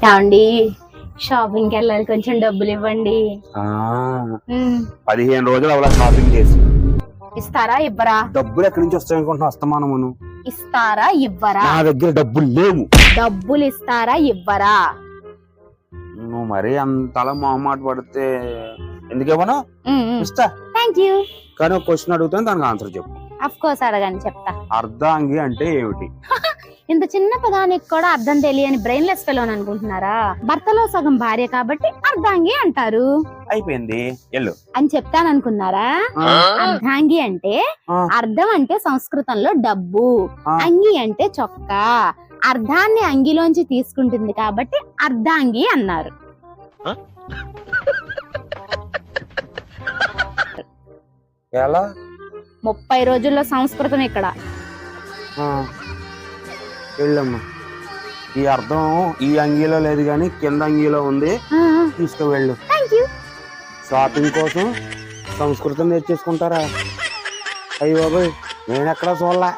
ఏమండి షాపింగ్ కి వెళ్ళాలి, కొంచెం డబ్బులు ఇవ్వండి. 15 రోజులు అవలా షాపింగ్ చేసి ఇస్తారా ఇవ్వరా? డబ్బులు ఎక్కడి నుంచి వస్తాయనుకుంటున్నా అస్తమానమును. ఇస్తారా ఇవ్వరా? నా దగ్గర డబ్బులు లేవు. డబ్బులు ఇస్తారా ఇవ్వరా? నువ్వు మరీ అంతలా మొహమాట పడితే ఎందుకేమన్నా ఇస్తా. Thank you. కానీ ఒక క్వశ్చన్ అడుగుతాను, దానికి ఆన్సర్ చెప్పు. అఫ్ కోర్స్ అడగండి, చెప్తా. అర్ధాంగి అంటే ఏమిటి? ఇంత చిన్న పదానికి కూడా అర్థం తెలియని బ్రెయిన్లెస్ ఫెలోన్ అనుకుంటున్నారా? భర్తలో సగం భార్య కాబట్టి అర్ధాంగి అంటారు. అయిపోయింది ఎల్లు అని చెప్తాననుకున్నారా? అర్ధాంగి అంటే అర్థం అంటే సంస్కృతంలో డబ్బు, అంగి అంటే చొక్కా. అర్ధాన్ని అంగిలోంచి తీసుకుంటుంది కాబట్టి అర్ధాంగి అన్నారు. ఎలా? 30 రోజుల్లో సంస్కృతం ఇక్కడ. వెళ్ళమ్మా. ఈ అర్థం ఈ అంగీలో లేదు కానీ కింద అంగీలో ఉంది, తీసుకువెళ్ళు. షాపింగ్ కోసం సంస్కృతం నేర్చేసుకుంటారా? అయ్యో బాబోయ్, నేను ఎక్కడా చూడలే.